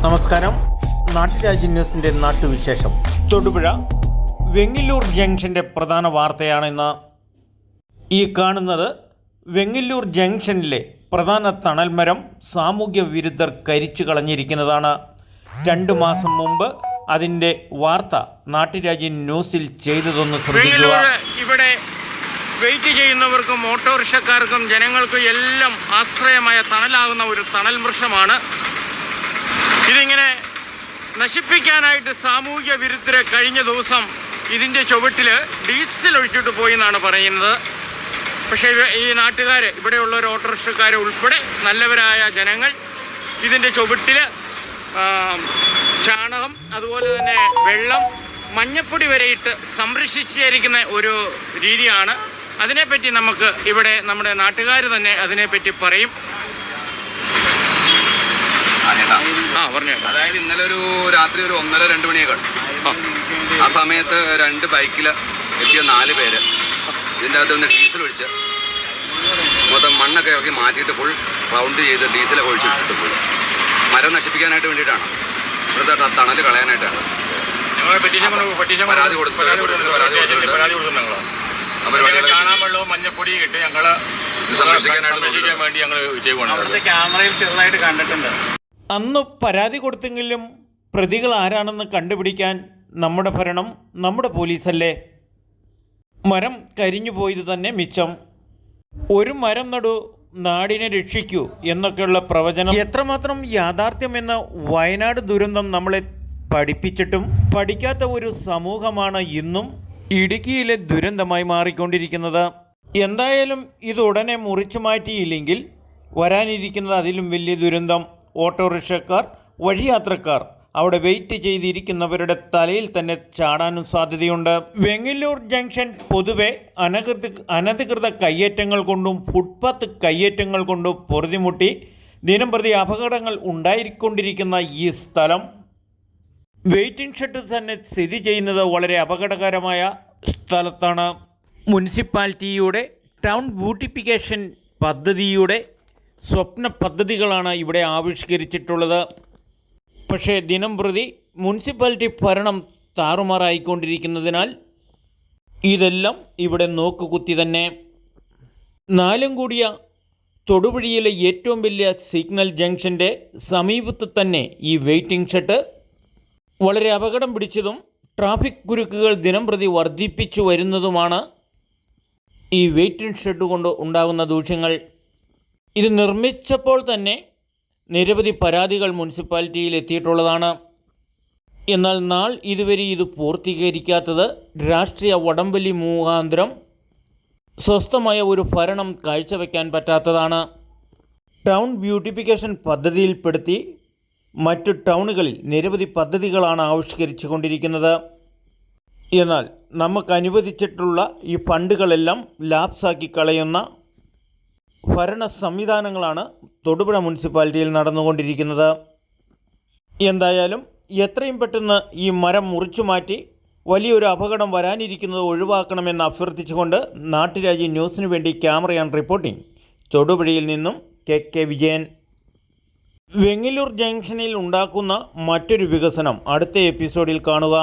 നമസ്കാരം. നാട്ടുരാജ്യ ന്യൂസിൻ്റെ നാട്ടുവിശേഷം. തൊടുപുഴ വെങ്ങില്ലൂർ ജംഗ്ഷൻ്റെ പ്രധാന വാർത്തയാണിന്ന് ഈ കാണുന്നത്. വെങ്ങില്ലൂർ ജംഗ്ഷനിലെ പ്രധാന തണൽമരം സാമൂഹ്യ വിരുദ്ധർ കരിച്ചു കളഞ്ഞിരിക്കുന്നതാണ്. 2 മാസം മുമ്പ് അതിൻ്റെ വാർത്ത നാട്ടുരാജ്യ ന്യൂസിൽ ചെയ്തതൊന്ന് ശ്രദ്ധിക്കുക. ഇവിടെ വെയിറ്റ് ചെയ്യുന്നവർക്കും ഓട്ടോറിക്ഷക്കാർക്കും ജനങ്ങൾക്കും എല്ലാം ആശ്രയമായ തണലാകുന്ന ഒരു തണൽ വൃക്ഷമാണ്. ഇതിങ്ങനെ നശിപ്പിക്കാനായിട്ട് സാമൂഹ്യ വിരുദ്ധരെ കഴിഞ്ഞ ദിവസം ഇതിൻ്റെ ചുവട്ടിൽ ഡീസൽ ഒഴിച്ചിട്ട് പോയി എന്നാണ് പറയുന്നത്. പക്ഷേ ഈ നാട്ടുകാർ, ഇവിടെയുള്ള ഒരു ഓട്ടോറിക്ഷക്കാർ ഉൾപ്പെടെ നല്ലവരായ ജനങ്ങൾ ഇതിൻ്റെ ചുവട്ടിൽ ചാണകം, അതുപോലെ തന്നെ വെള്ളം, മഞ്ഞപ്പൊടി വരെ ഇട്ട് സംരക്ഷിച്ചിരിക്കുന്ന ഒരു രീതിയാണ്. അതിനെപ്പറ്റി നമുക്ക് ഇവിടെ നമ്മുടെ നാട്ടുകാർ തന്നെ അതിനെപ്പറ്റി പറയും. അതായത് ഇന്നലെ രാത്രി 1:30-2 മണിയൊക്കെ ആ സമയത്ത് 2 ബൈക്കിൽ എത്തിയ 4 പേര് ഇതിൻ്റെ അകത്ത് ഒന്ന് ഡീസൽ ഒഴിച്ച് മൊത്തം മണ്ണൊക്കെ ഇറക്കി മാറ്റിയിട്ട് ഫുൾ റൗണ്ട് ചെയ്ത് ഡീസലൊക്കെ ഒഴിച്ചിട്ട് പോയി. മരം നശിപ്പിക്കാനായിട്ട് വേണ്ടിയിട്ടാണ്, ഇവിടുത്തെ തണൽ കളയാനായിട്ടാണ്. പരാതി ചാണകവെള്ളവും മഞ്ഞപ്പൊടിയും ഇട്ട് ഞങ്ങൾ സംരക്ഷിക്കാൻ വേണ്ടി ഞങ്ങൾ ക്യാമറയിൽ ചെറുതായിട്ട് കണ്ടിട്ടുണ്ട്. അന്ന് പരാതി കൊടുത്തെങ്കിലും പ്രതികൾ ആരാണെന്ന് കണ്ടുപിടിക്കാൻ നമ്മുടെ ഭരണം, നമ്മുടെ പോലീസല്ലേ. മരം കരിഞ്ഞു പോയത് തന്നെ മിച്ചം. ഒരു മരം നടു, നാടിനെ രക്ഷിക്കൂ എന്നൊക്കെയുള്ള പ്രവചനം എത്രമാത്രം യാഥാർത്ഥ്യമെന്ന് വയനാട് ദുരന്തം നമ്മളെ പഠിപ്പിച്ചിട്ടും പഠിക്കാത്ത ഒരു സമൂഹമാണ് ഇന്നും ഇടുക്കിയിലെ ദുരന്തമായി മാറിക്കൊണ്ടിരിക്കുന്നത്. എന്തായാലും ഇത് ഉടനെ മുറിച്ചു മാറ്റിയില്ലെങ്കിൽ വരാനിരിക്കുന്നത് അതിലും വലിയ ദുരന്തം. ഓട്ടോറിക്ഷക്കാർ, വഴിയാത്രക്കാർ, അവിടെ വെയിറ്റ് ചെയ്തിരിക്കുന്നവരുടെ തലയിൽ തന്നെ ചാടാനും സാധ്യതയുണ്ട്. വെങ്ങില്ലൂർ ജംഗ്ഷൻ പൊതുവെ അനധികൃത കയ്യേറ്റങ്ങൾ കൊണ്ടും ഫുട്പാത്ത് കയ്യേറ്റങ്ങൾ കൊണ്ടും പൊറുതിമുട്ടി ദിനംപ്രതി അപകടങ്ങൾ ഉണ്ടായിക്കൊണ്ടിരിക്കുന്ന ഈ സ്ഥലം വെയിറ്റിംഗ് ഷെഡ് തന്നെ സ്ഥിതി ചെയ്യുന്നത് വളരെ അപകടകരമായ സ്ഥലത്താണ്. മുനിസിപ്പാലിറ്റിയുടെ ടൗൺ ബ്യൂട്ടിഫിക്കേഷൻ പദ്ധതിയുടെ സ്വപ്ന പദ്ധതികളാണ് ഇവിടെ ആവിഷ്കരിച്ചിട്ടുള്ളത്. പക്ഷേ ദിനംപ്രതി മുനിസിപ്പാലിറ്റി ഭരണം താറുമാറായിക്കൊണ്ടിരിക്കുന്നതിനാൽ ഇതെല്ലാം ഇവിടെ നോക്കുകുത്തി തന്നെ. 4 കൂടിയ തൊടുപുഴയിലെ ഏറ്റവും വലിയ സിഗ്നൽ ജംഗ്ഷൻ്റെ സമീപത്ത് തന്നെ ഈ വെയിറ്റിംഗ് ഷെഡ് വളരെ അപകടം പിടിച്ചതും ട്രാഫിക് കുരുക്കുകൾ ദിനംപ്രതി വർദ്ധിപ്പിച്ചു വരുന്നതുമാണ് ഈ വെയിറ്റിംഗ് ഷെഡ് കൊണ്ട് ഉണ്ടാകുന്ന ദൂഷ്യങ്ങൾ. ഇത് നിർമ്മിച്ചപ്പോൾ തന്നെ നിരവധി പരാതികൾ മുനിസിപ്പാലിറ്റിയിൽ എത്തിയിട്ടുള്ളതാണ്. എന്നാൽ ഇതുവരെ ഇത് പൂർത്തീകരിക്കാത്തത് രാഷ്ട്രീയ വടംവലി മുഖാന്തരം സ്വസ്ഥമായ ഒരു ഭരണം കാഴ്ചവെക്കാൻ പറ്റാത്തതാണ്. ടൗൺ ബ്യൂട്ടിഫിക്കേഷൻ പദ്ധതിയിൽപ്പെടുത്തി മറ്റ് ടൗണുകളിൽ നിരവധി പദ്ധതികളാണ് ആവിഷ്കരിച്ചു കൊണ്ടിരിക്കുന്നത്. എന്നാൽ നമുക്ക് അനുവദിച്ചിട്ടുള്ള ഈ ഫണ്ടുകളെല്ലാം ലാപ്സാക്കി കളയുന്ന ഭരണ സംവിധാനങ്ങളാണ് തൊടുപുഴ മുനിസിപ്പാലിറ്റിയിൽ നടന്നുകൊണ്ടിരിക്കുന്നത്. എന്തായാലും എത്രയും പെട്ടെന്ന് ഈ മരം മുറിച്ചു മാറ്റി വലിയൊരു അപകടം വരാനിരിക്കുന്നത് ഒഴിവാക്കണമെന്ന് അഭ്യർത്ഥിച്ചുകൊണ്ട് നാട്ടുരാജ്യ ന്യൂസിനു വേണ്ടി ക്യാമറ ആൻഡ് റിപ്പോർട്ടിംഗ് തൊടുപുഴയിൽ നിന്നും കെ വിജയൻ. വെങ്ങില്ലൂർ ജംഗ്ഷനിൽ ഉണ്ടാക്കുന്ന മറ്റൊരു വികസനം അടുത്ത എപ്പിസോഡിൽ കാണുക.